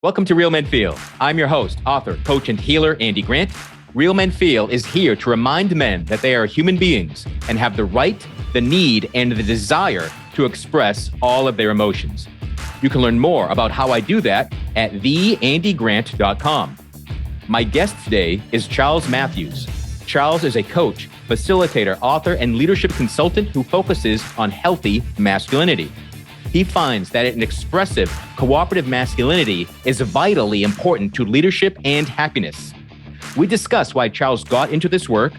Welcome to Real Men Feel. I'm your host, author, coach, and healer, Andy Grant. Real Men Feel is here to remind men that they are human beings and have the right, the need, and the desire to express all of their emotions. You can learn more about how I do that at theandygrant.com. My guest today is Charles Matheus. Charles is a coach, facilitator, author, and leadership consultant who focuses on healthy masculinity. He finds that an expressive, cooperative masculinity is vitally important to leadership and happiness. We discuss why Charles got into this work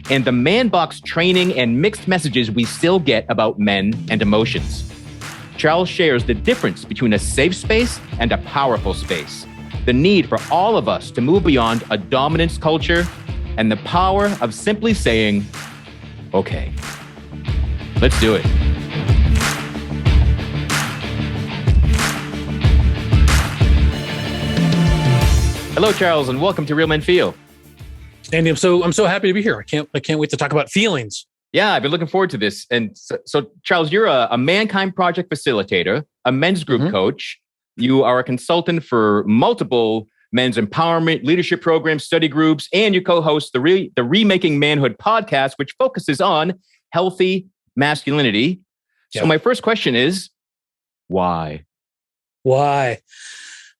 and the man box training and mixed messages we still get about men and emotions. Charles shares the difference between a safe space and a powerful space, the need for all of us to move beyond a dominance culture, and the power of simply saying, okay, let's do it. Hello, Charles, and welcome to Real Men Feel. Andy, I'm so happy to be here. I can't wait to talk about feelings. Yeah, I've been looking forward to this. And so Charles, you're a Mankind Project facilitator, a men's group coach. You are a consultant for multiple men's empowerment, leadership programs, study groups, and you co-host the Remaking Manhood podcast, which focuses on healthy masculinity. So my first question is, why? Why?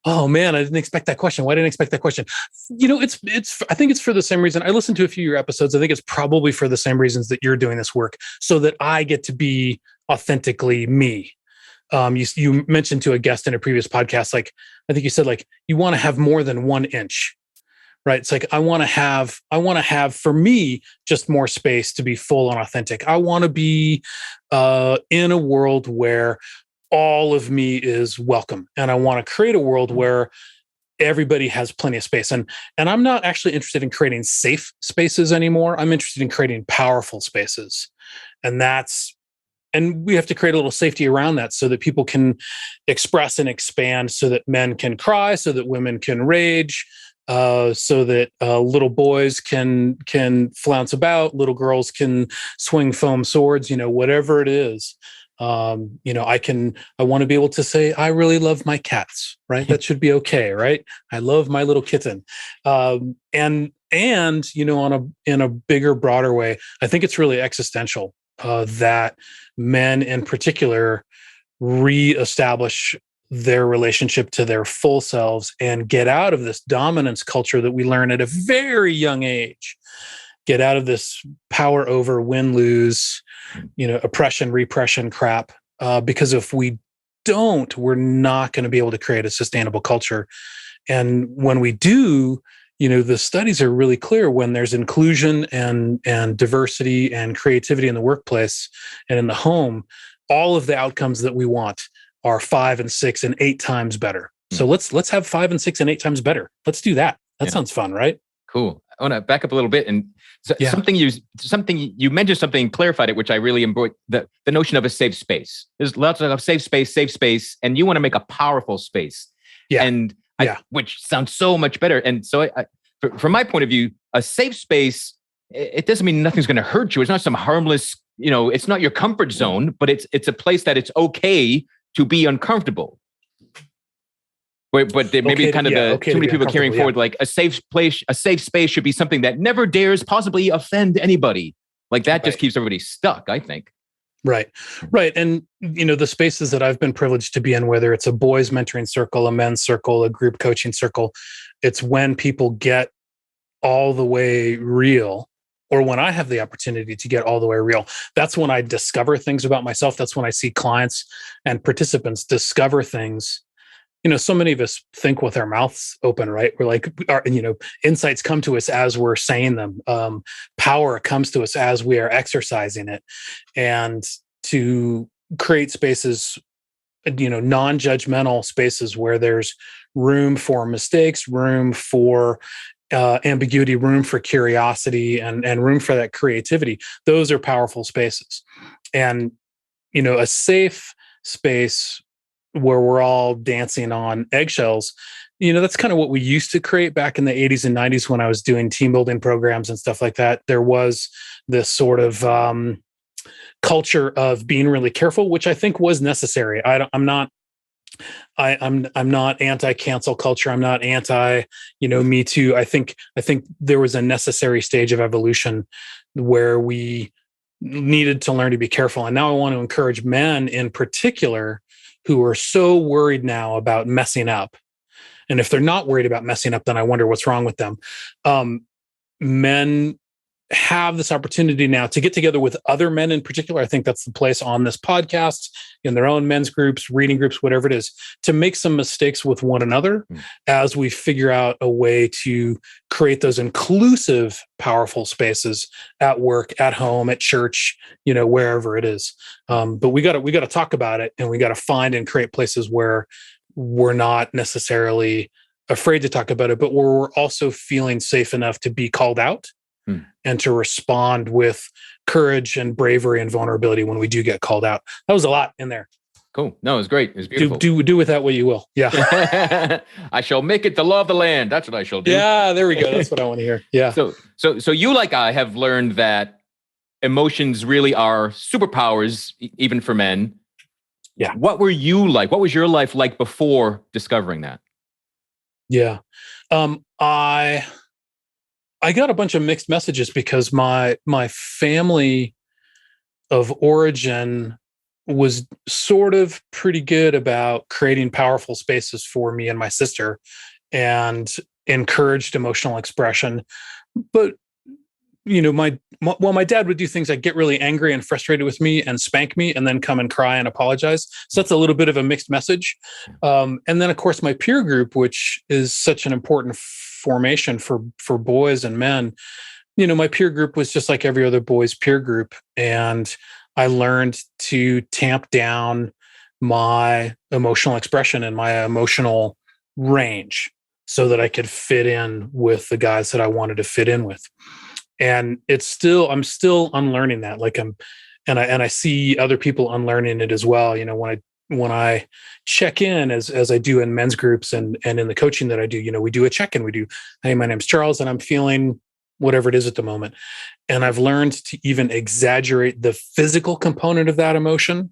Oh man, I didn't expect that question. Why didn't I expect that question? You know, it's. I think it's for the same reason. I listened to a few of your episodes. I think it's probably for the same reasons that you're doing this work, so that I get to be authentically me. You mentioned to a guest in a previous podcast, like I think you said, like you want to have more than 1 inch, right? It's like I want to have for me just more space to be full and authentic. I want to be in a world where all of me is welcome. And I want to create a world where everybody has plenty of space. And I'm not actually interested in creating safe spaces anymore. I'm interested in creating powerful spaces. And we have to create a little safety around that so that people can express and expand, so that men can cry, so that women can rage, so that little boys can flounce about, little girls can swing foam swords, whatever it is. I want to be able to say, I really love my cats, right? That should be okay, right? I love my little kitten. In a bigger, broader way, I think it's really existential that men in particular reestablish their relationship to their full selves and get out of this dominance culture that we learn at a very young age. Get out of this power over, win, lose, oppression, repression crap. Because if we don't, we're not going to be able to create a sustainable culture. And when we do, the studies are really clear. When there's inclusion and diversity and creativity in the workplace and in the home, all of the outcomes that we want are 5 and 6 and 8 times better. So let's have 5 and 6 and 8 times better. Let's do that. That sounds fun, right? Cool. I want to back up a little bit and something you mentioned, something clarified it, which I really enjoyed, the notion of a safe space. There's lots of safe space, and you want to make a powerful space. Yeah. And which sounds so much better. And so from my point of view, a safe space, it doesn't mean nothing's going to hurt you. It's not some harmless, it's not your comfort zone, but it's a place that it's okay to be uncomfortable. But there may be kind of too many people carrying forward, like a safe space should be something that never dares possibly offend anybody. Like that just keeps everybody stuck, I think. Right. And, the spaces that I've been privileged to be in, whether it's a boys mentoring circle, a men's circle, a group coaching circle, it's when people get all the way real, or when I have the opportunity to get all the way real. That's when I discover things about myself. That's when I see clients and participants discover things. So many of us think with our mouths open, right? We're like, insights come to us as we're saying them. Power comes to us as we are exercising it. And to create spaces, non-judgmental spaces where there's room for mistakes, room for ambiguity, room for curiosity, and room for that creativity. Those are powerful spaces. And, a safe space where we're all dancing on eggshells, that's kind of what we used to create back in the 80s and 90s when I was doing team building programs and stuff like that. There was this sort of culture of being really careful, which I think was necessary. I'm not I'm not anti-cancel culture. I'm not anti, Me Too. I think there was a necessary stage of evolution where we needed to learn to be careful. And now I want to encourage men in particular who are so worried now about messing up. And if they're not worried about messing up, then I wonder what's wrong with them. Men have this opportunity now to get together with other men in particular. I think that's the place on this podcast, in their own men's groups, reading groups, whatever it is, to make some mistakes with one another as we figure out a way to create those inclusive, powerful spaces at work, at home, at church, wherever it is. But we got to talk about it, and we got to find and create places where we're not necessarily afraid to talk about it, but where we're also feeling safe enough to be called out and to respond with courage and bravery and vulnerability when we do get called out. That was a lot in there. Cool. No, it was great. It was beautiful. Do with that what you will. Yeah. I shall make it the law of the land. That's what I shall do. Yeah, there we go. That's what I want to hear. Yeah. So you, like I, have learned that emotions really are superpowers, even for men. Yeah. What were you like? What was your life like before discovering that? Yeah. I got a bunch of mixed messages because my family of origin was sort of pretty good about creating powerful spaces for me and my sister and encouraged emotional expression. But, my dad would do things like get really angry and frustrated with me and spank me and then come and cry and apologize. So that's a little bit of a mixed message. And then, of course, my peer group, which is such an important formation for boys and men, my peer group was just like every other boy's peer group. And I learned to tamp down my emotional expression and my emotional range so that I could fit in with the guys that I wanted to fit in with. And I'm still unlearning that. And I see other people unlearning it as well. When I check in as I do in men's groups and in the coaching that I do, we do a check-in. We do, hey, my name's Charles and I'm feeling whatever it is at the moment. And I've learned to even exaggerate the physical component of that emotion,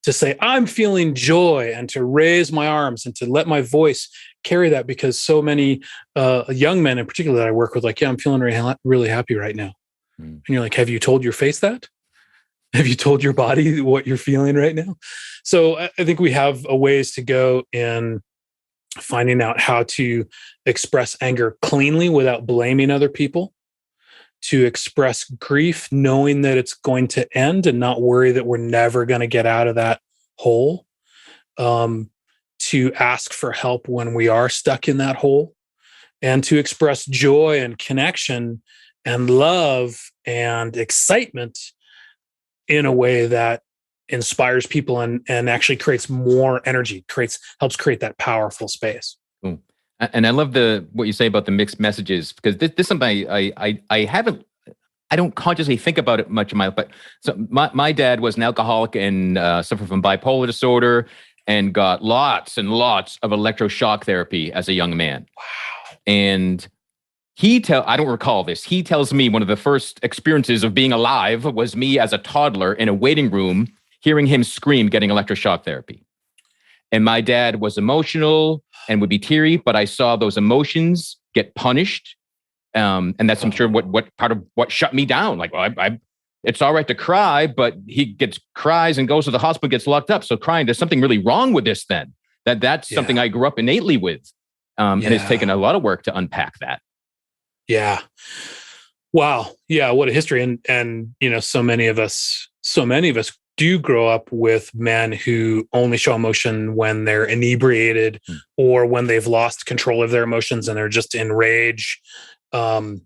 to say, I'm feeling joy, and to raise my arms and to let my voice carry that, because so many young men in particular that I work with, I'm feeling really happy right now. And you're like, have you told your face that? Have you told your body what you're feeling right now? So I think we have a ways to go in finding out how to express anger cleanly without blaming other people, to express grief knowing that it's going to end and not worry that we're never going to get out of that hole, to ask for help when we are stuck in that hole, and to express joy and connection and love and excitement in a way that inspires people and actually creates more energy, helps create that powerful space. Cool. And I love what you say about the mixed messages, because this is something I don't consciously think about it much in my life. But so my dad was an alcoholic and suffered from bipolar disorder and got lots and lots of electroshock therapy as a young man. Wow. And I don't recall this. He tells me one of the first experiences of being alive was me as a toddler in a waiting room, hearing him scream, getting electroshock therapy. And my dad was emotional and would be teary, but I saw those emotions get punished. And that's, I'm sure, what part of what shut me down. It's all right to cry, but he cries and goes to the hospital, gets locked up. So crying, there's something really wrong with this then. That's something I grew up innately with. And it's taken a lot of work to unpack that. Yeah. Wow. Yeah. What a history. And so many of us do grow up with men who only show emotion when they're inebriated or when they've lost control of their emotions and they're just in rage. And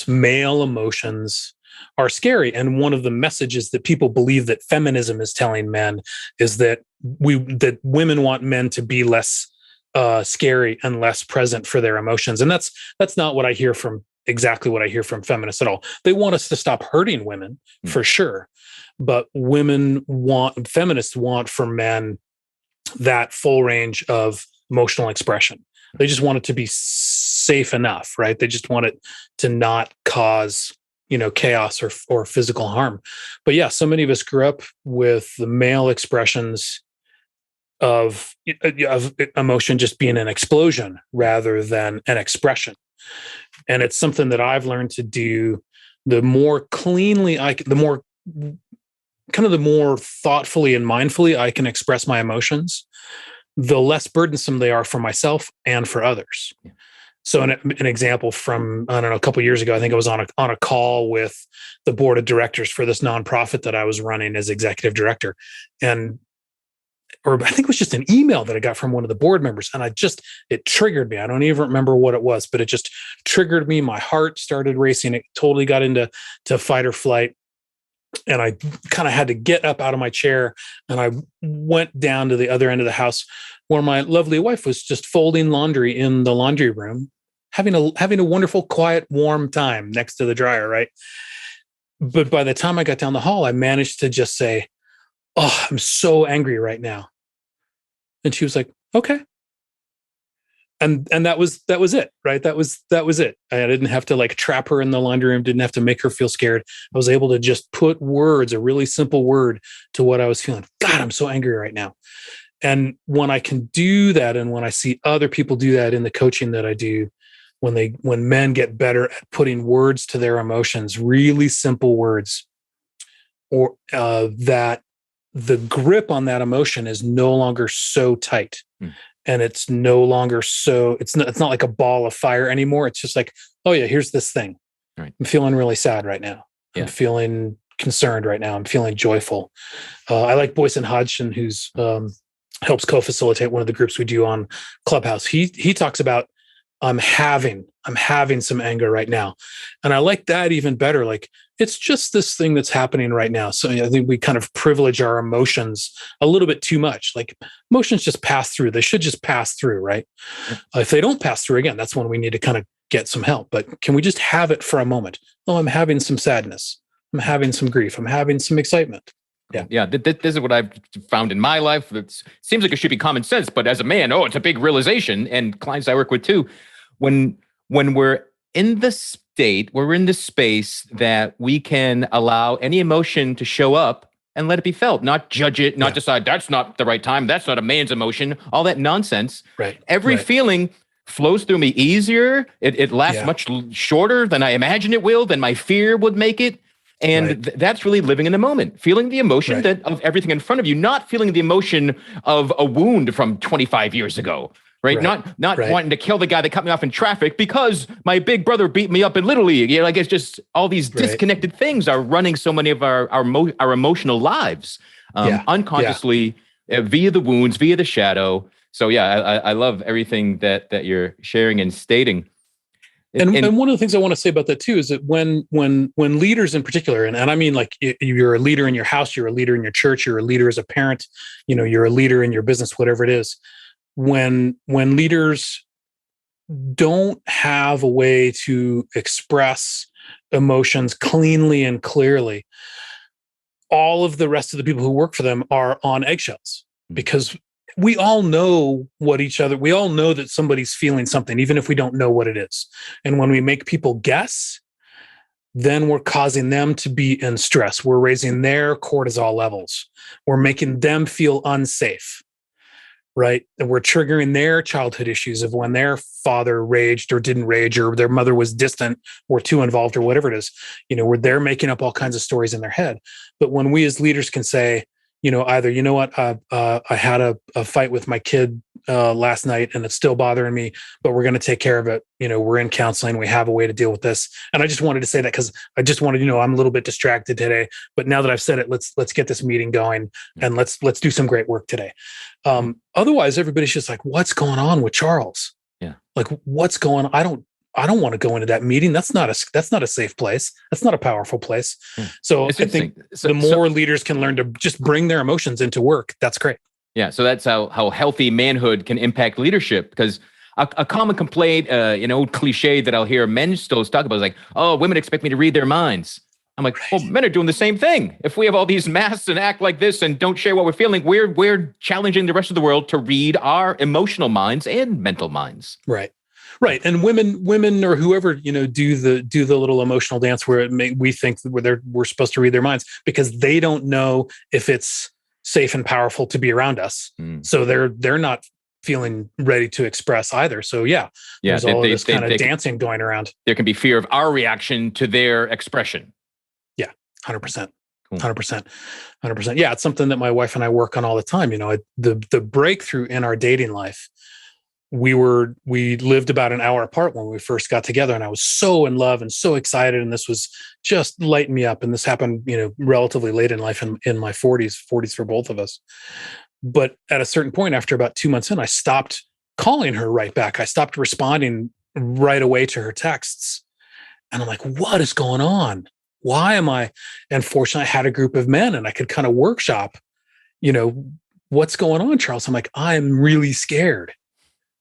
male emotions are scary. And one of the messages that people believe that feminism is telling men is that women want men to be less scary and less present for their emotions. And that's not what I hear from feminists at all. They want us to stop hurting women for sure. But feminists want for men that full range of emotional expression. They just want it to be safe enough, right? They just want it to not cause, chaos or physical harm. But yeah, so many of us grew up with the male expressions of emotion just being an explosion rather than an expression. And it's something that I've learned to do. The more cleanly the more thoughtfully and mindfully I can express my emotions, the less burdensome they are for myself and for others. Yeah. So an example from, I don't know, a couple of years ago, I think I was on a call with the board of directors for this nonprofit that I was running as executive director. Or I think it was just an email that I got from one of the board members. And it triggered me. I don't even remember what it was, but it just triggered me. My heart started racing. It totally got into fight or flight. And I kind of had to get up out of my chair, and I went down to the other end of the house where my lovely wife was just folding laundry in the laundry room, having a wonderful, quiet, warm time next to the dryer, right? But by the time I got down the hall, I managed to just say, "Oh, I'm so angry right now." And she was like, "Okay." And that was it, right? That was it. I didn't have to like trap her in the laundry room, didn't have to make her feel scared. I was able to just put words, a really simple word, to what I was feeling. God, I'm so angry right now. And when I can do that, and when I see other people do that in the coaching that I do, when men get better at putting words to their emotions, really simple words, or that the grip on that emotion is no longer so tight. And it's no longer it's not like a ball of fire anymore. It's just like, oh yeah, here's this thing. Right. I'm feeling really sad right now. Yeah. I'm feeling concerned right now. I'm feeling joyful. I like Boyce and Hodgson, who's helps co-facilitate one of the groups we do on Clubhouse. He talks about, I'm having some anger right now. And I like that even better. Like, it's just this thing that's happening right now. So I think we kind of privilege our emotions a little bit too much. Like, emotions just pass through. They should just pass through, right? If they don't pass through, again, that's when we need to kind of get some help. But can we just have it for a moment? Oh, I'm having some sadness. I'm having some grief. I'm having some excitement. Yeah. This is what I've found in my life. It seems like it should be common sense, but as a man, it's a big realization. And clients I work with too, when we're in the state, we're in the space that we can allow any emotion to show up and let it be felt, not judge it, not decide that's not the right time, that's not a man's emotion, all that nonsense. Right. Every feeling flows through me easier. It lasts much shorter than I imagine it will, than my fear would make it. And that's really living in the moment, feeling the emotion of everything in front of you, not feeling the emotion of a wound from 25 years ago. Right. Not wanting to kill the guy that cut me off in traffic because my big brother beat me up in Little League. You know, like, it's just all these disconnected things are running so many of our emotional lives unconsciously via the wounds, via the shadow. So I love everything that you're sharing and stating. And one of the things I want to say about that too is that when leaders in particular, and I mean, like, you're a leader in your house, you're a leader in your church, you're a leader as a parent, you're a leader in your business, whatever it is. When leaders don't have a way to express emotions cleanly and clearly, all of the rest of the people who work for them are on eggshells, because we all know we all know that somebody's feeling something, even if we don't know what it is. And when we make people guess, then we're causing them to be in stress. We're raising their cortisol levels. We're making them feel unsafe. Right. And we're triggering their childhood issues of when their father raged or didn't rage, or their mother was distant or too involved, or whatever it is, where they're making up all kinds of stories in their head. But when we as leaders can say, either, I had a fight with my kid last night and it's still bothering me, but we're going to take care of it. We're in counseling. We have a way to deal with this. And I just wanted to say that because I just wanted, I'm a little bit distracted today, but now that I've said it, let's get this meeting going and let's do some great work today. Otherwise, everybody's just like, what's going on with Charles? Yeah. Like, what's going on? I don't want to go into that meeting. That's not a safe place. That's not a powerful place. So I think the more leaders can learn to just bring their emotions into work, that's great. Yeah. So that's how healthy manhood can impact leadership. Because a common complaint, old cliche that I'll hear men still talk about is like, oh, women expect me to read their minds. I'm like, well, men are doing the same thing. If we have all these masks and act like this and don't share what we're feeling, we're challenging the rest of the world to read our emotional minds and mental minds. Right. Right. And women or whoever, do the little emotional dance where we think we're supposed to read their minds, because they don't know if it's safe and powerful to be around us. So they're not feeling ready to express either. So there's all of this kind of dancing going around. There can be fear of our reaction to their expression. Yeah, 100%. 100%. Yeah, it's something that my wife and I work on all the time. The breakthrough in our dating life, we lived about an hour apart when we first got together, and I was so in love and so excited, and this was just lighting me up. And this happened, relatively late in life, in my 40s for both of us. But at a certain point, after about 2 months in, I stopped calling her right back. I stopped responding right away to her texts. And I'm like, what is going on? Why am I? And fortunately, I had a group of men and I could kind of workshop, what's going on, Charles? I'm like, I'm really scared.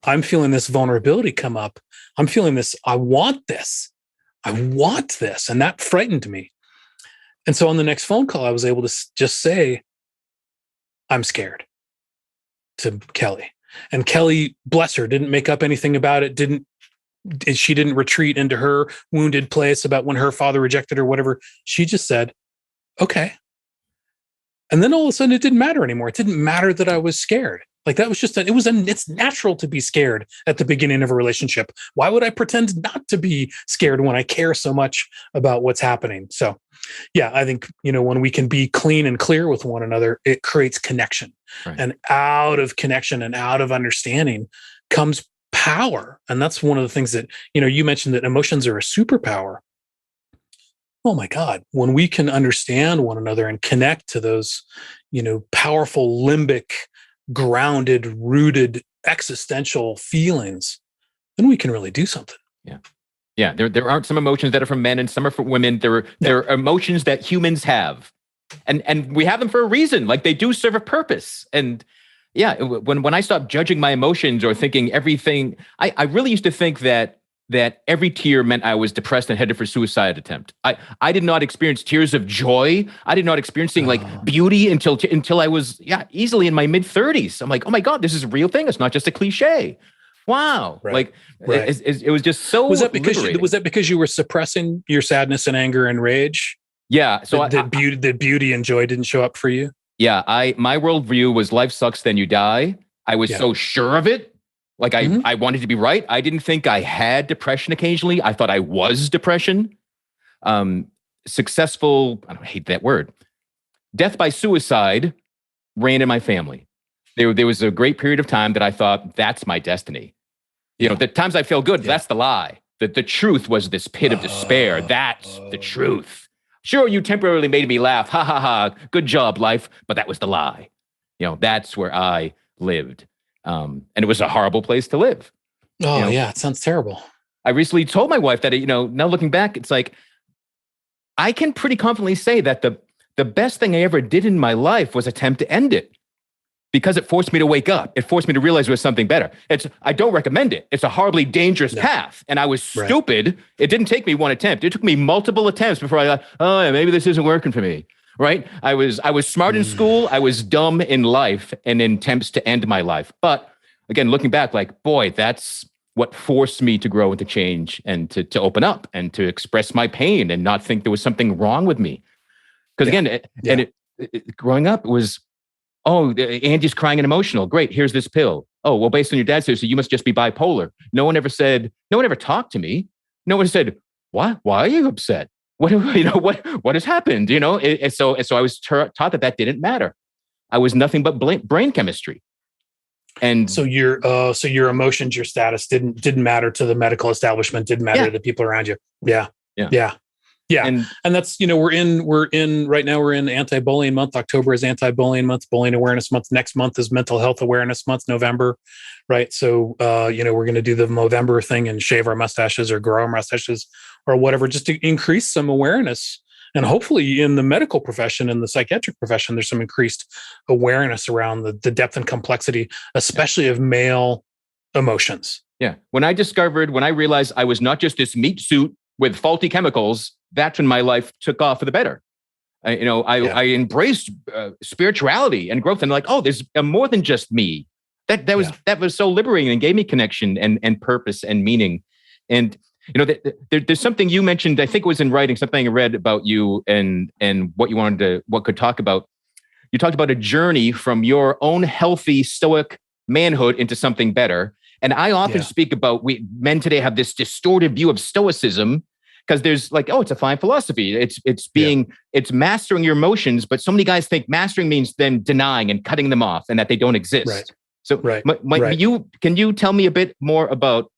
I'm feeling this vulnerability come up. I'm feeling this. I want this. And that frightened me. And so on the next phone call, I was able to just say, I'm scared, to Kelly. And Kelly, bless her, didn't make up anything about it. She didn't retreat into her wounded place about when her father rejected her, whatever. She just said, okay. And then all of a sudden it didn't matter anymore. It didn't matter that I was scared. Like that was just, it's natural to be scared at the beginning of a relationship. Why would I pretend not to be scared when I care so much about what's happening? So yeah, I think, when we can be clean and clear with one another, it creates connection. Right. And out of connection and out of understanding comes power. And that's one of the things that, you mentioned that emotions are a superpower. Oh my God, when we can understand one another and connect to those, powerful limbic, grounded, rooted, existential feelings, then we can really do something. Yeah. Yeah. There aren't some emotions that are from men and some are from women. There are emotions that humans have. And we have them for a reason. Like they do serve a purpose. And yeah, when I stopped judging my emotions or thinking everything, I really used to think that every tear meant I was depressed and headed for suicide attempt. I did not experience tears of joy. I did not experience beauty until I was easily in my mid-30s. I'm like, oh my God, this is a real thing. It's not just a cliche. Wow. Right. It was just so liberating. Was that because you were suppressing your sadness and anger and rage? Yeah. So that beauty and joy didn't show up for you? Yeah. My worldview was life sucks, then you die. I was so sure of it. Like I wanted to be right. I didn't think I had depression occasionally. I thought I was depression. Successful, I hate that word. Death by suicide ran in my family. There was a great period of time that I thought that's my destiny. The times I feel good, that's the lie. The truth was this pit of despair. That's the truth. Sure, you temporarily made me laugh. Ha ha ha. Good job, life. But that was the lie. That's where I lived. And it was a horrible place to live. Oh, yeah. It sounds terrible. I recently told my wife that, now looking back, it's like, I can pretty confidently say that the best thing I ever did in my life was attempt to end it because it forced me to wake up. It forced me to realize there was something better. I don't recommend it. It's a horribly dangerous path. And I was stupid. Right. It didn't take me one attempt. It took me multiple attempts before I thought, oh, yeah, maybe this isn't working for me. Right? I was smart in school. I was dumb in life and in attempts to end my life. But again, looking back, like, boy, that's what forced me to grow and to change and to open up and to express my pain and not think there was something wrong with me. Because again, growing up, it was, oh, Andy's crying and emotional. Great. Here's this pill. Oh, well, based on your dad's history, you must just be bipolar. No one ever talked to me. No one said, why are you upset? What has happened? So I was taught that didn't matter. I was nothing but brain chemistry. And so your emotions, your status didn't matter to the medical establishment, didn't matter to the people around you. Yeah. And that's, we're in right now, we're in anti-bullying month. October is anti-bullying month, bullying awareness month. Next month is mental health awareness month, November. Right. So, we're going to do the Movember thing and shave our mustaches or grow our mustaches or whatever, just to increase some awareness. And hopefully in the medical profession and the psychiatric profession, there's some increased awareness around the depth and complexity, especially of male emotions. Yeah. When I realized I was not just this meat suit with faulty chemicals, that's when my life took off for the better. I embraced spirituality and growth and like, oh, there's more than just me. That was so liberating and gave me connection and purpose and meaning. And there's something you mentioned, I think it was in writing, something I read about you and what you what could talk about. you talked about a journey from your own healthy stoic manhood into something better. And I often speak about men today have this distorted view of stoicism because there's like, oh, it's a fine philosophy. It's mastering your emotions. But so many guys think mastering means then denying and cutting them off and that they don't exist. Right. So can you tell me a bit more about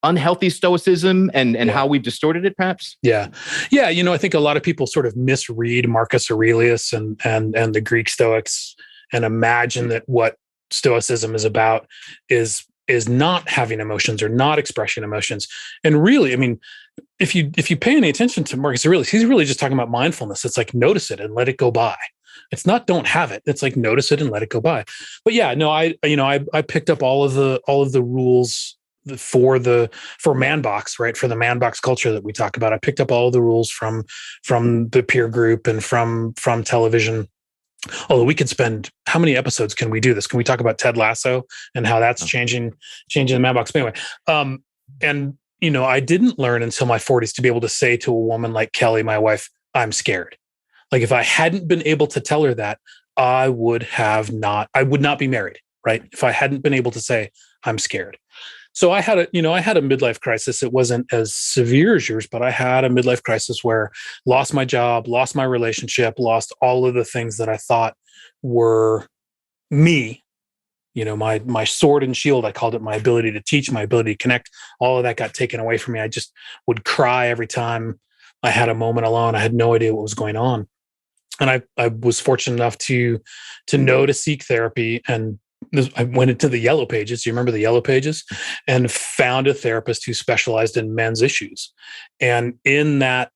unhealthy stoicism and how we've distorted it perhaps? Yeah. I think a lot of people sort of misread Marcus Aurelius and the Greek Stoics and imagine that what stoicism is about is not having emotions or not expressing emotions. And really, I mean, if you pay any attention to Marcus Aurelius, he's really just talking about mindfulness. It's like notice it and let it go by. It's not don't have it. It's like notice it and let it go by. But I picked up all of the rules for man box, right? For the man box culture that we talk about. I picked up all of the rules from the peer group and from television. Although we could spend, how many episodes can we do this? Can we talk about Ted Lasso and how that's changing the man box? But anyway, I didn't learn until my 40s to be able to say to a woman like Kelly, my wife, I'm scared. Like if I hadn't been able to tell her that, I would not be married, right? If I hadn't been able to say, I'm scared. So I had a midlife crisis. It wasn't as severe as yours, but I had a midlife crisis where lost my job, lost my relationship, lost all of the things that I thought were me. My sword and shield, I called it, my ability to teach, my ability to connect. All of that got taken away from me. I just would cry every time I had a moment alone. I had no idea what was going on. And I was fortunate enough to know to seek therapy, and I went into the Yellow Pages. You remember the Yellow Pages? And found a therapist who specialized in men's issues. And in that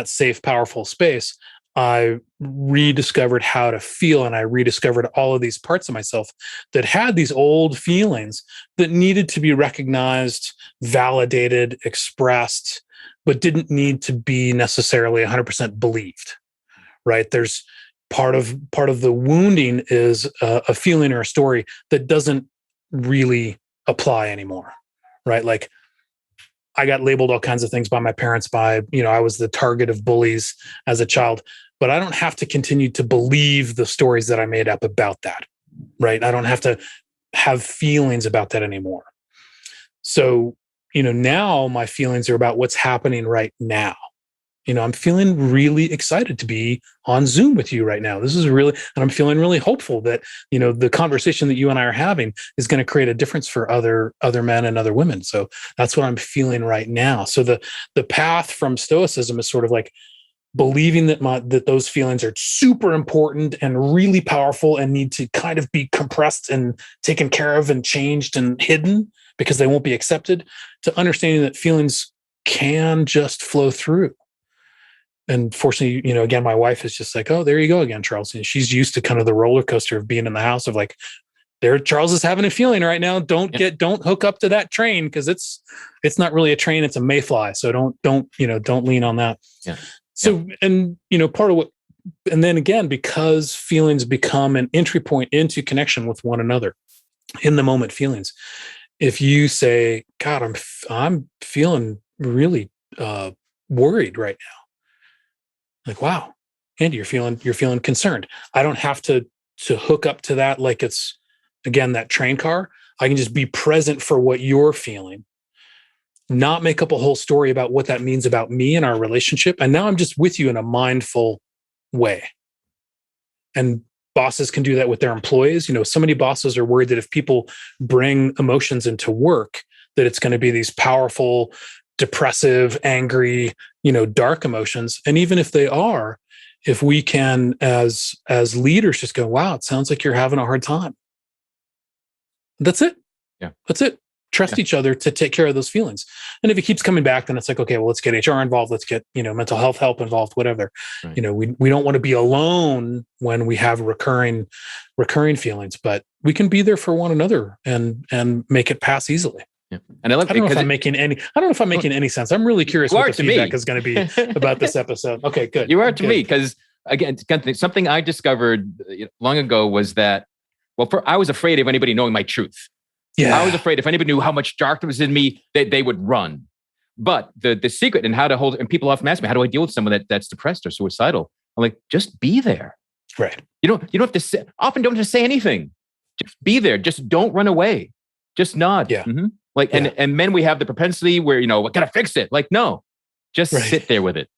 safe, powerful space, I rediscovered how to feel, and I rediscovered all of these parts of myself that had these old feelings that needed to be recognized, validated, expressed, but didn't need to be necessarily 100% believed, right? There's part of the wounding is a feeling or a story that doesn't really apply anymore, right? Like I got labeled all kinds of things by my parents I was the target of bullies as a child, but I don't have to continue to believe the stories that I made up about that, right? I don't have to have feelings about that anymore. So, now my feelings are about what's happening right now. I'm feeling really excited to be on Zoom with you right now. And I'm feeling really hopeful that, the conversation that you and I are having is going to create a difference for other men and other women. So that's what I'm feeling right now. So the path from stoicism is sort of like believing that those feelings are super important and really powerful and need to kind of be compressed and taken care of and changed and hidden because they won't be accepted, to understanding that feelings can just flow through. And fortunately, again, my wife is just like, oh, there you go again, Charles. And she's used to kind of the roller coaster of being in the house of like, there, Charles is having a feeling right now. Don't hook up to that train because it's not really a train, it's a mayfly. So don't lean on that. Yeah. So, and part of what, and then again, because feelings become an entry point into connection with one another, in the moment feelings. If you say, God, I'm feeling really worried right now. Like, wow, Andy, you're feeling concerned. I don't have to hook up to that like it's, again, that train car. I can just be present for what you're feeling, not make up a whole story about what that means about me and our relationship. And now I'm just with you in a mindful way. And bosses can do that with their employees. So many bosses are worried that if people bring emotions into work, that it's going to be these powerful, depressive, angry, dark emotions. And even if they are, if we can, as leaders, just go, wow, it sounds like you're having a hard time. That's it. Yeah. That's it. Trust each other to take care of those feelings. And if it keeps coming back, then it's like, okay, well, let's get HR involved. Let's get, mental health help involved, whatever. Right. We don't want to be alone when we have recurring feelings, but we can be there for one another and make it pass easily. Yeah. And I don't know if I'm making any sense. I'm really curious what the feedback is going to be about this episode. Okay, good. You are to me, because again, something I discovered long ago was that, I was afraid of anybody knowing my truth. Yeah. I was afraid if anybody knew how much darkness was in me, they would run. But the secret and how to hold, and people often ask me, how do I deal with someone that's depressed or suicidal? I'm like, just be there. Right. You don't have to say, often don't have to say anything. Just be there. Just don't run away. Just nod. Yeah. Mm-hmm. Like, and men, we have the propensity where, we gotta fix it. Like, no, just sit there with it.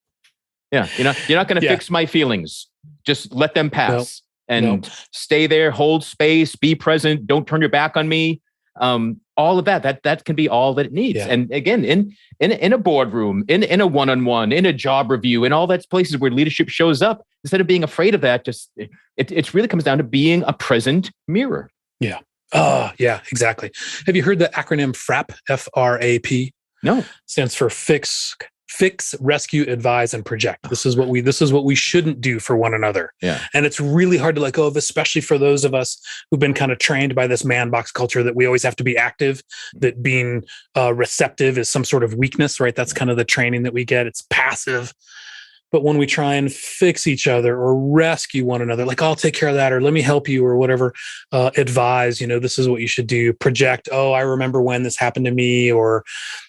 Yeah. You're not going to fix my feelings. Just let them pass and stay there, hold space, be present. Don't turn your back on me. All of that can be all that it needs. Yeah. And again, in a boardroom, in a one-on-one, in a job review, in all that's places where leadership shows up, instead of being afraid of that, it really comes down to being a present mirror. Yeah. Oh, yeah, exactly. Have you heard the acronym FRAP? F-R-A-P? No. Stands for fix, rescue, advise, and project. This is what we shouldn't do for one another. Yeah. And it's really hard to let go of, especially for those of us who've been kind of trained by this man box culture that we always have to be active, that being receptive is some sort of weakness, right? That's kind of the training that we get. It's passive. But when we try and fix each other or rescue one another, like, I'll take care of that, or let me help you, or whatever, advise, this is what you should do, project, oh, I remember when this happened to me, or,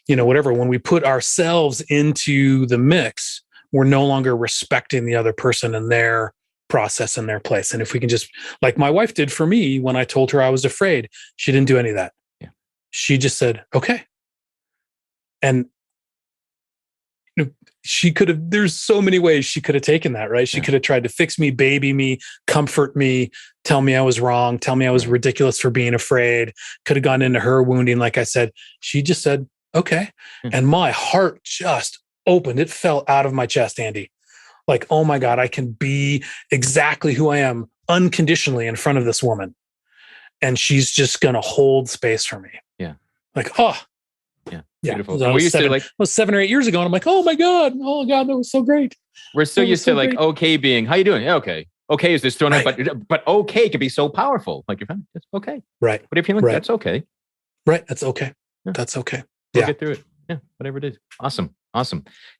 whatever. When we put ourselves into the mix, we're no longer respecting the other person and their process and their place. And if we can just, like my wife did for me, when I told her I was afraid, she didn't do any of that. Yeah. She just said, okay. And she could have, there's so many ways she could have taken that, right? She could have tried to fix me, baby me, comfort me, tell me I was wrong, tell me I was ridiculous for being afraid, could have gone into her wounding. Like I said, she just said, okay. And my heart just opened. It fell out of my chest, Andy. Like, oh my God, I can be exactly who I am unconditionally in front of this woman. And she's just going to hold space for me. Yeah. Like, oh, yeah, beautiful. That was 7 or 8 years ago, and I'm like, oh God, that was so great. We're so used to like, okay, being, how you doing? Yeah, okay. Okay is this thrown out, but okay can be so powerful. Like, you're fine. That's okay. Right. What are you feeling? Right. That's okay. Right. That's okay. Yeah. That's okay. We'll get through it. Yeah. Whatever it is. Awesome.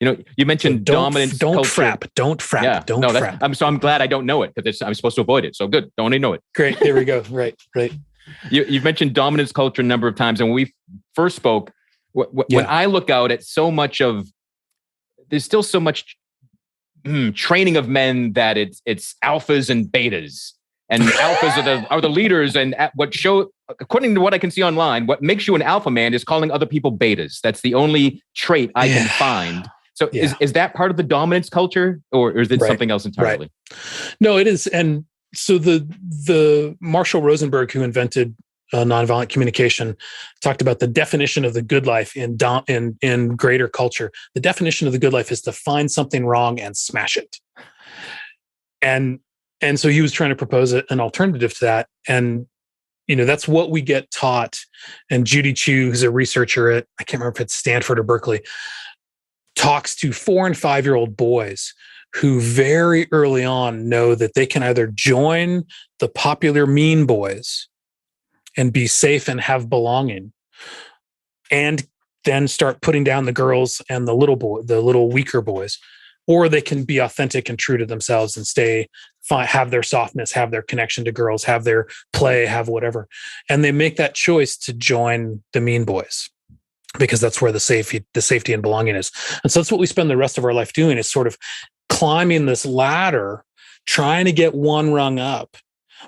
You mentioned dominance. Don't frap. Don't frap. Yeah. Don't frap. I'm glad I don't know it, because I'm supposed to avoid it. So good. Don't even know it. Great. There we go. Right. You've mentioned dominance culture a number of times. And when we first spoke, when I look out at so much of, there's still so much training of men that it's alphas and betas, and alphas are the leaders. And according to what I can see online, what makes you an alpha man is calling other people betas. That's the only trait I can find. So is that part of the dominance culture, or is it something else entirely? Right. No, it is. And so the Marshall Rosenberg, who invented nonviolent communication, talked about the definition of the good life in greater culture. The definition of the good life is to find something wrong and smash it. And so he was trying to propose an alternative to that. And, that's what we get taught. And Judy Chu, who's a researcher at, I can't remember if it's Stanford or Berkeley, talks to 4 and 5-year-old boys who very early on know that they can either join the popular mean boys and be safe and have belonging, and then start putting down the girls and the little weaker boys, or they can be authentic and true to themselves and have their softness, have their connection to girls, have their play, have whatever. And they make that choice to join the mean boys, because that's where the safety and belonging is. And so that's what we spend the rest of our life doing, is sort of climbing this ladder, trying to get one rung up,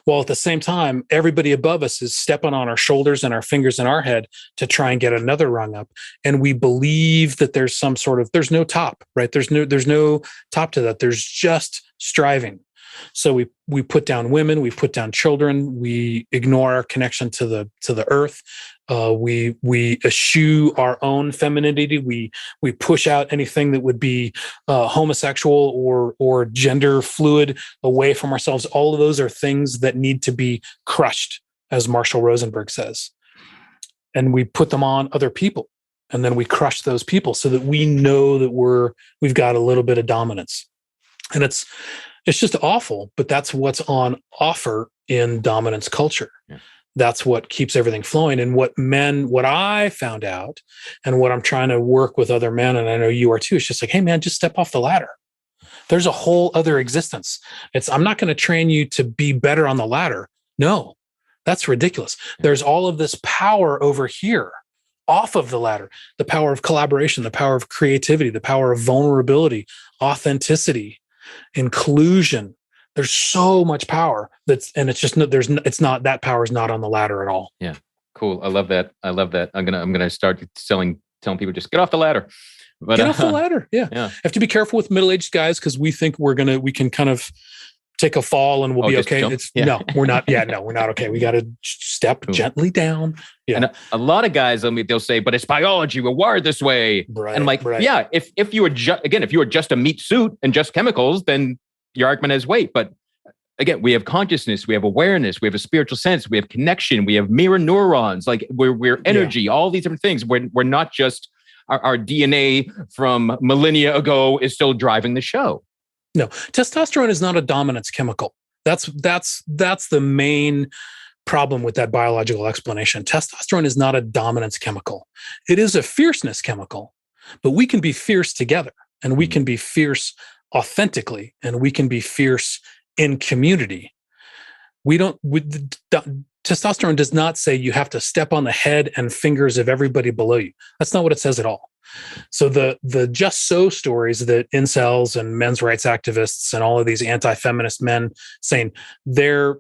while at the same time, everybody above us is stepping on our shoulders and our fingers in our head to try and get another rung up. And we believe that there's there's no top, right? There's no top to that. There's just striving. So we put down women, we put down children, we ignore our connection to the earth. We eschew our own femininity. We push out anything that would be homosexual or gender fluid away from ourselves. All of those are things that need to be crushed, as Marshall Rosenberg says. And we put them on other people, and then we crush those people so that we know that we've got a little bit of dominance. And it's just awful, but that's what's on offer in dominance culture. Yeah. That's what keeps everything flowing. And what I found out, and what I'm trying to work with other men, and I know you are too, it's just like, hey man, just step off the ladder. There's a whole other existence. I'm not going to train you to be better on the ladder. No, that's ridiculous. There's all of this power over here off of the ladder, the power of collaboration, the power of creativity, the power of vulnerability, authenticity, inclusion, There's so much power and it's just, it's not, that power is not on the ladder at all. Yeah. Cool. I love that. I'm going to start telling people, just get off the ladder. But, get off the ladder. Yeah. Have to be careful with middle-aged guys because we think we can kind of take a fall and we'll be okay. No, we're not. Yeah, no, we're not okay. We got to step gently down. Yeah. And a lot of guys, they'll say, but it's biology. We're wired this way. Right, and yeah, if you were if you were just a meat suit and just chemicals, then your argument has weight. But again, we have consciousness, we have awareness, we have a spiritual sense, we have connection, we have mirror neurons, like we're energy, all these different things. We're not just our DNA from millennia ago is still driving the show. No, testosterone is not a dominance chemical. That's the main problem with that biological explanation. Testosterone is not a dominance chemical. It is a fierceness chemical, but we can be fierce together, and we can be fierce authentically, and we can be fierce in community. Testosterone does not say you have to step on the head and fingers of everybody below you. That's not what it says at all. So the just so stories that incels and men's rights activists and all of these anti-feminist men saying their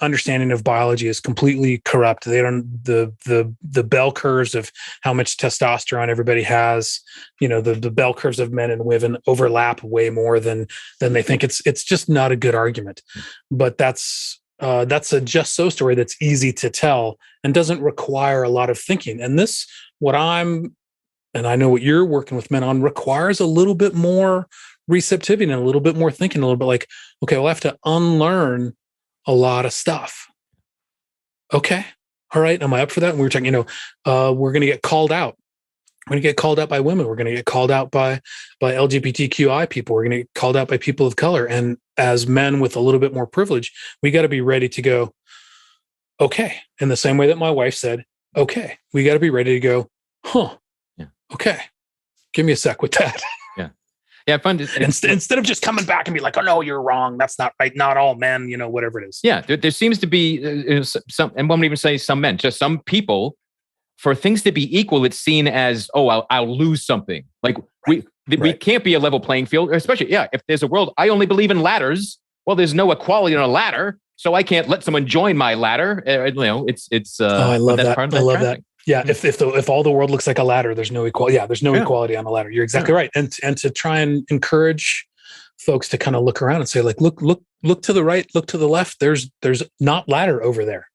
understanding of biology is completely corrupt. They don't the bell curves of how much testosterone everybody has, the bell curves of men and women overlap way more than they think. It's just not a good argument. But that's a just so story that's easy to tell and doesn't require a lot of thinking. And I know what you're working with men on requires a little bit more receptivity and a little bit more thinking, a little bit like, okay, we'll have to unlearn a lot of stuff. Okay. All right. Am I up for that? And we were talking, we're going to get called out. We're going to get called out by women. We're going to get called out by LGBTQI people. We're going to get called out by people of color. And as men with a little bit more privilege, we got to be ready to go, okay. In the same way that my wife said, okay, we got to be ready to go, okay, give me a sec with that. Yeah, fun. Instead of just coming back and be like, oh no, you're wrong. That's not right. Not all men, whatever it is. Yeah, there seems to be some, and one would even say some men, just some people, for things to be equal, it's seen as, oh, I'll lose something. Like we can't be a level playing field, especially, if there's a world, I only believe in ladders. Well, there's no equality on a ladder, so I can't let someone join my ladder. I love that. I love that. Yeah, if all the world looks like a ladder, there's no equality. Yeah, there's no equality on a ladder. You're exactly right. And to try and encourage folks to kind of look around and say, like, look to the right, look to the left. There's not ladder over there.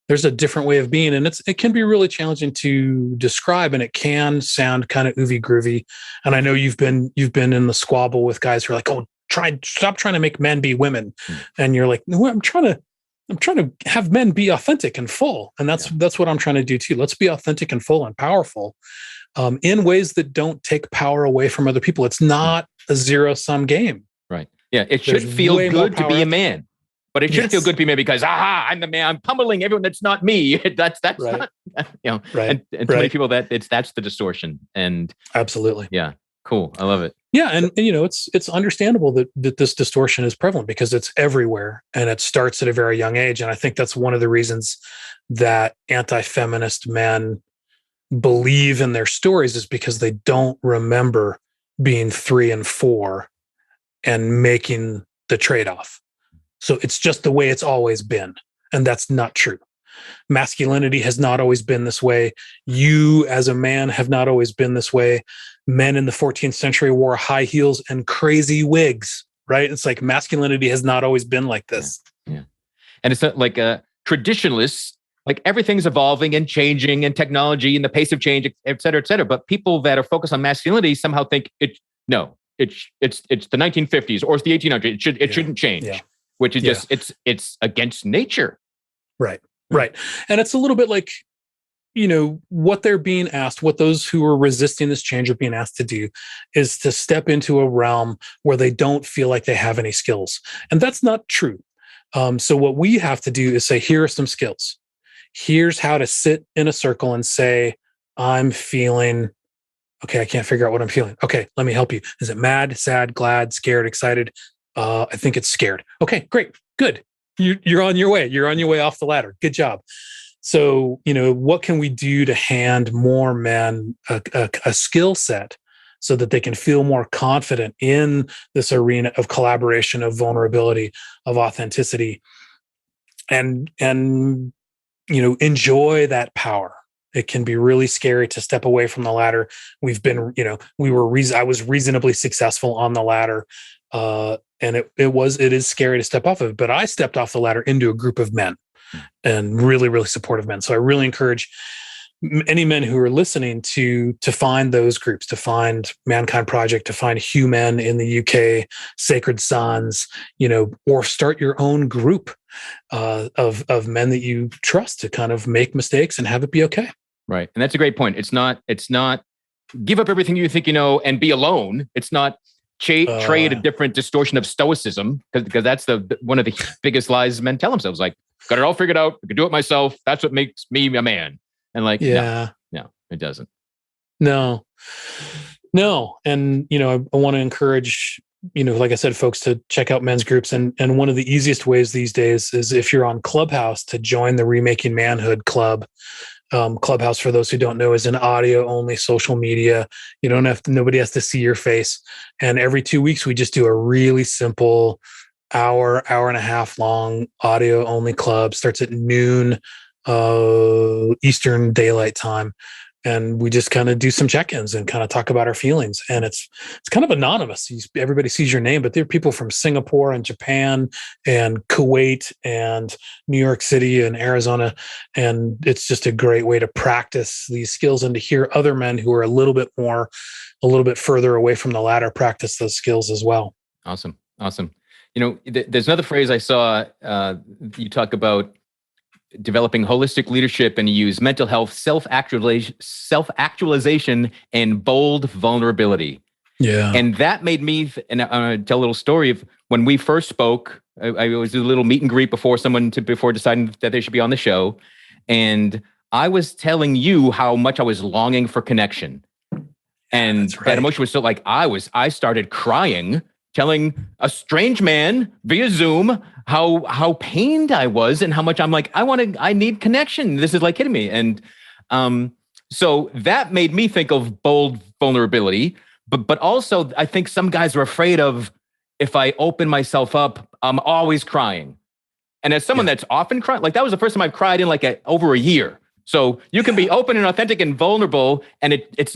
There's a different way of being, and it can be really challenging to describe, and it can sound kind of oovy groovy. And I know you've been in the squabble with guys who are like, oh, stop trying to make men be women, and you're like, no, I'm trying to have men be authentic and full. And that's what I'm trying to do too. Let's be authentic and full and powerful in ways that don't take power away from other people. It's not a zero-sum game. Right. Yeah. It should feel good to be a man, but it shouldn't feel good to be a man because, I'm the man. I'm pummeling everyone that's not me. That's right. Not, right. And too many people that's the distortion. And absolutely. Yeah. Cool. I love it. Yeah. And it's understandable that this distortion is prevalent because it's everywhere and it starts at a very young age. And I think that's one of the reasons that anti-feminist men believe in their stories is because they don't remember being 3 and 4 and making the trade-off. So it's just the way it's always been. And that's not true. Masculinity has not always been this way. You as a man have not always been this way. Men in the 14th century wore high heels and crazy wigs, right? It's like masculinity has not always been like this. Yeah. And it's not like traditionalists, like everything's evolving and changing and technology and the pace of change, et cetera, et cetera. But people that are focused on masculinity somehow think it's the 1950s or it's the 1800s. It shouldn't change, which is just, it's against nature. Right. Right. And it's a little bit like, what they're being asked, what those who are resisting this change are being asked to do is to step into a realm where they don't feel like they have any skills. And that's not true. So what we have to do is say, here are some skills. Here's how to sit in a circle and say, I'm feeling, okay, I can't figure out what I'm feeling. Okay, let me help you. Is it mad, sad, glad, scared, excited? I think it's scared. Okay, great, good. You're on your way. You're on your way off the ladder. Good job. So, what can we do to hand more men a skill set so that they can feel more confident in this arena of collaboration, of vulnerability, of authenticity, and enjoy that power. It can be really scary to step away from the ladder. I was reasonably successful on the ladder, and it is scary to step off of it. But I stepped off the ladder into a group of men, and really, really supportive men. So I really encourage any men who are listening to find those groups, to find Mankind Project, to find Human in the UK, Sacred Sons, or start your own group of men that you trust to kind of make mistakes and have it be okay. Right. And that's a great point. It's not give up everything you think you know and be alone. It's not trade a different distortion of stoicism, because that's one of the biggest lies men tell themselves. Like, got it all figured out. I can do it myself. That's what makes me a man. And like, no, it doesn't. No. And, I want to encourage, like I said, folks to check out men's groups. And one of the easiest ways these days is if you're on Clubhouse to join the Remaking Manhood Club. Clubhouse, for those who don't know, is an audio-only social media. Nobody has to see your face. And every 2 weeks, we just do a really simple hour and a half long audio-only club. Starts at noon Eastern Daylight Time. And we just kind of do some check-ins and kind of talk about our feelings. And it's kind of anonymous. Everybody sees your name, but there are people from Singapore and Japan and Kuwait and New York City and Arizona. And it's just a great way to practice these skills and to hear other men who are a little bit further away from the ladder practice those skills as well. Awesome. There's another phrase I saw you talk about developing holistic leadership, and you use mental health, self-actualization, and bold vulnerability. Yeah. And that made me, and I'm going to tell a little story of when we first spoke. I was a little meet and greet before deciding that they should be on the show. And I was telling you how much I was longing for connection. And that emotion was so like, I started crying, telling a strange man via Zoom how pained I was and how much I'm like, I need connection. This is like hitting me. And so that made me think of bold vulnerability. But also, I think some guys are afraid of, if I open myself up, I'm always crying. And as someone that's often crying, like that was the first time I've cried in over a year. So you can be open and authentic and vulnerable, and it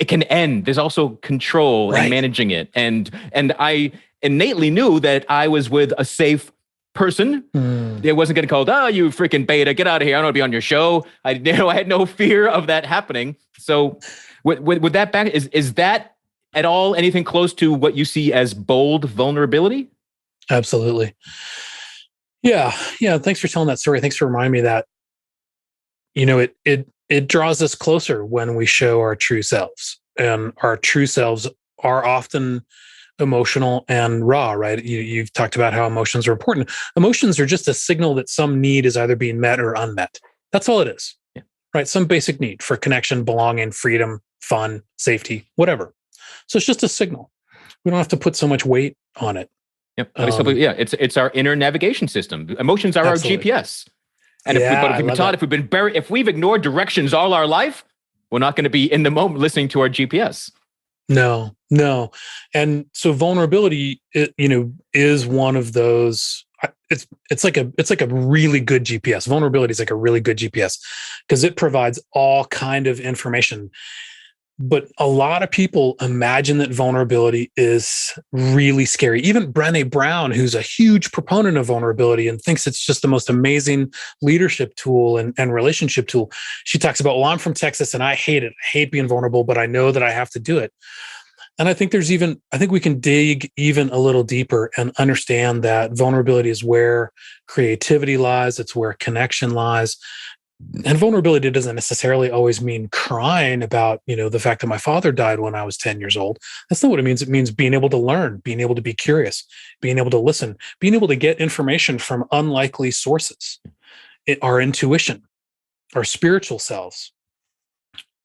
can end. There's also control and managing it. And I innately knew that I was with a safe person. It wasn't getting called, "Oh, you freaking beta, get out of here. I don't want to be on your show." I had no fear of that happening. So with that back, is that at all anything close to what you see as bold vulnerability? Absolutely. Yeah. Thanks for telling that story. Thanks for reminding me that. It draws us closer when we show our true selves, and our true selves are often emotional and raw, right? You've talked about how emotions are important. Emotions are just a signal that some need is either being met or unmet. That's all it is, right? Some basic need for connection, belonging, freedom, fun, safety, whatever. So it's just a signal. We don't have to put so much weight on it. Yep. It's our inner navigation system. Emotions are absolutely our GPS. And if we've ignored directions all our life, we're not going to be in the moment listening to our GPS. No. And so vulnerability, is one of those. It's like a really good GPS. Vulnerability is like a really good GPS because it provides all kind of information. But a lot of people imagine that vulnerability is really scary. Even Brené Brown, who's a huge proponent of vulnerability and thinks it's just the most amazing leadership tool and relationship tool, she talks about, well, I'm from Texas and I hate it. I hate being vulnerable, but I know that I have to do it. And I think we can dig even a little deeper and understand that vulnerability is where creativity lies. It's where connection lies. And vulnerability doesn't necessarily always mean crying about, the fact that my father died when I was 10 years old. That's not what it means. It means being able to learn, being able to be curious, being able to listen, being able to get information from unlikely sources, our intuition, our spiritual selves,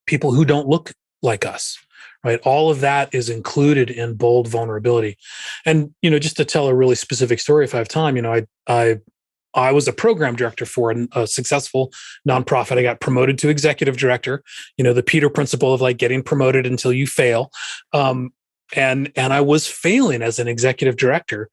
people who don't look like us, right? All of that is included in bold vulnerability. And, just to tell a really specific story, if I have time, I I was a program director for a successful nonprofit. I got promoted to executive director, the Peter principle of like getting promoted until you fail. And I was failing as an executive director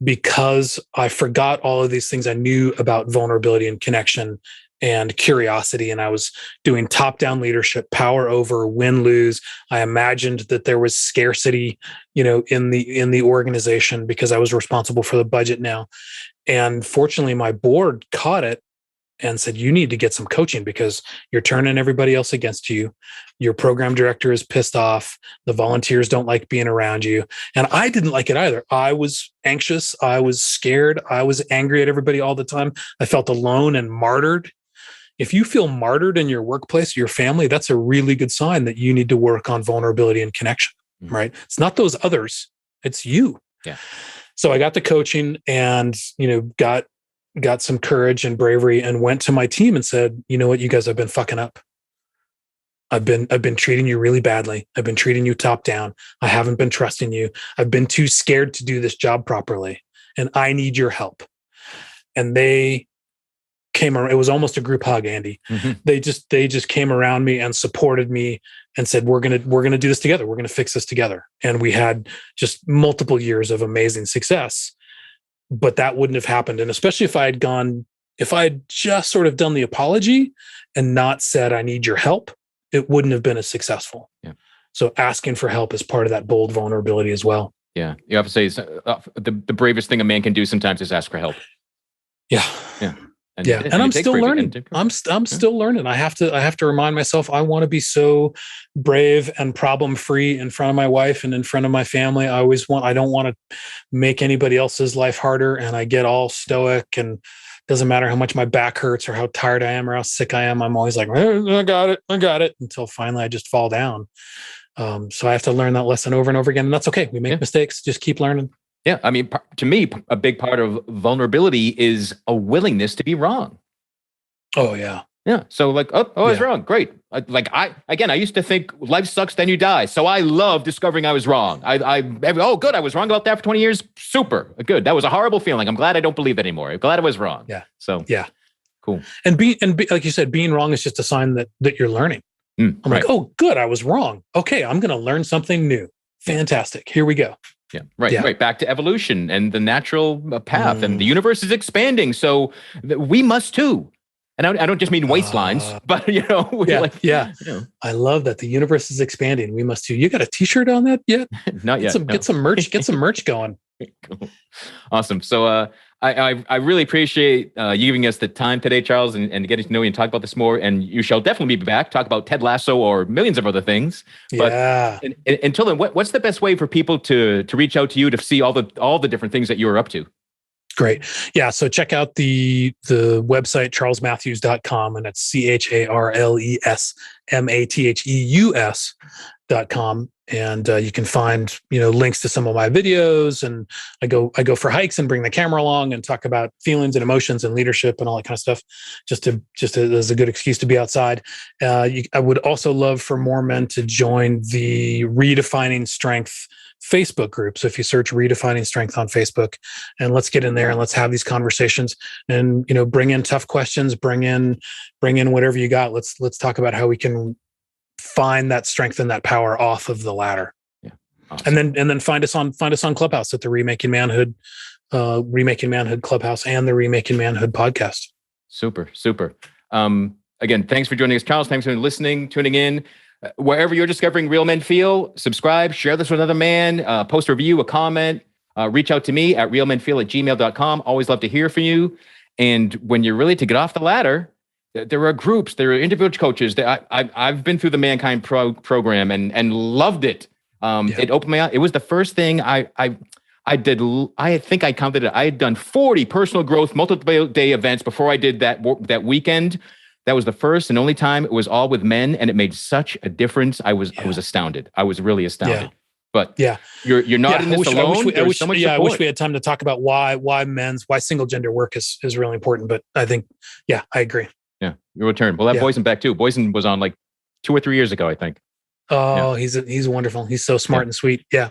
because I forgot all of these things I knew about vulnerability and connection and curiosity. And I was doing top-down leadership, power over, win, lose. I imagined that there was scarcity, in the organization because I was responsible for the budget now. And fortunately, my board caught it and said, you need to get some coaching because you're turning everybody else against you. Your program director is pissed off. The volunteers don't like being around you. And I didn't like it either. I was anxious. I was scared. I was angry at everybody all the time. I felt alone and martyred. If you feel martyred in your workplace, your family, that's a really good sign that you need to work on vulnerability and connection, right? It's not those others, it's you. Yeah. So I got the coaching and, got some courage and bravery and went to my team and said, you know what, you guys have been fucking up. I've been treating you really badly. I've been treating you top down. I haven't been trusting you. I've been too scared to do this job properly. And I need your help. And they came around. It was almost a group hug, Andy. Mm-hmm. They just came around me and supported me and said, we're going to do this together. We're going to fix this together. And we had just multiple years of amazing success, but that wouldn't have happened. And especially if I had just sort of done the apology and not said, I need your help, it wouldn't have been as successful. Yeah. So asking for help is part of that bold vulnerability as well. Yeah. You have to say the bravest thing a man can do sometimes is ask for help. Yeah. Yeah. And I'm still learning. I'm still learning. I have to remind myself, I want to be so brave and problem free in front of my wife and in front of my family. I don't want to make anybody else's life harder. And I get all stoic and doesn't matter how much my back hurts or how tired I am or how sick I am. I'm always like, I got it until finally I just fall down. So I have to learn that lesson over and over again. And that's okay. We make mistakes. Just keep learning. Yeah. I mean, to me, a big part of vulnerability is a willingness to be wrong. Oh, yeah. Yeah. So like, I was wrong. Great. I used to think life sucks, then you die. So I love discovering I was wrong. Good. I was wrong about that for 20 years. Super. Good. That was a horrible feeling. I'm glad I don't believe that anymore. I'm glad I was wrong. Yeah. So yeah. Cool. And be like you said, being wrong is just a sign that you're learning. I'm like, oh, good. I was wrong. Okay. I'm going to learn something new. Fantastic. Here we go. Yeah. Right. Yeah. Right. Back to evolution and the natural path, and the universe is expanding. So we must too. And I don't just mean waistlines, but I love that the universe is expanding. We must too. You got a T-shirt on that yet? Not yet. Get some merch. Get some merch going. Cool. Awesome. So I really appreciate you giving us the time today, Charles, and getting to know you and talk about this more. And you shall definitely be back, talk about Ted Lasso or millions of other things. But until then, what's the best way for people to reach out to you to see all the different things that you're up to? Great. Yeah. So check out the website, charlesmatheus.com, and it's CharlesMatheus.com. And you can find, links to some of my videos, and I go for hikes and bring the camera along and talk about feelings and emotions and leadership and all that kind of stuff, just as a good excuse to be outside. I would also love for more men to join the Redefining Strength Facebook group. So if you search Redefining Strength on Facebook, and let's get in there and let's have these conversations, and bring in tough questions, bring in whatever you got. Let's talk about how we can find that strength and that power off of the ladder. Yeah. Awesome. And then find us on Clubhouse at the Remaking Manhood Clubhouse and the Remaking Manhood podcast. Super. Again, thanks for joining us, Charles. Thanks for listening, tuning in. Wherever you're discovering Real Men Feel, subscribe, share this with another man, post a review, a comment, reach out to me at realmenfeel@gmail.com. Always love to hear from you. And when you're ready to get off the ladder, there are groups, there are individual coaches. I've been through the Mankind program and loved it. It opened my eyes. It was the first thing I did. I think I counted it. I had done 40 personal growth multiple day events before I did that weekend. That was the first and only time. It was all with men, and it made such a difference. I was astounded. I was really astounded. Yeah. But you're not in this alone. I wish we had time to talk about why single gender work is really important. But I think, I agree. Yeah, your return. We'll have Boysen back too. Boysen was on like 2 or 3 years ago, I think. Oh, he's wonderful. He's so smart and sweet. Yeah.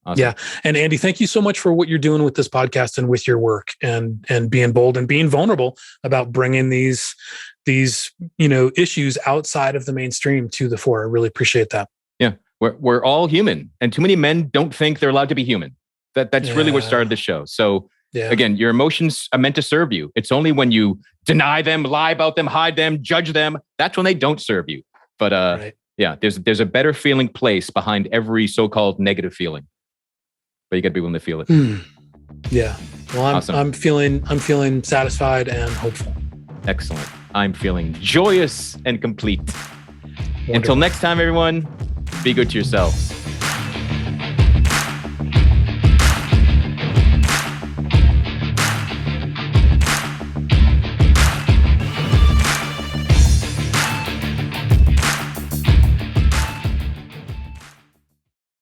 Awesome. Yeah. And Andy, thank you so much for what you're doing with this podcast and with your work and being bold and being vulnerable about bringing these, issues outside of the mainstream to the fore. I really appreciate that. Yeah. We're all human, and too many men don't think they're allowed to be human. That's really what started the show. So again, your emotions are meant to serve you. It's only when you deny them, lie about them, hide them, judge them, that's when they don't serve you. But there's a better feeling place behind every so-called negative feeling. But you got to be willing to feel it. Yeah. Well, Awesome. I'm feeling satisfied and hopeful. Excellent. I'm feeling joyous and complete. Wonderful. Until next time, everyone, be good to yourselves.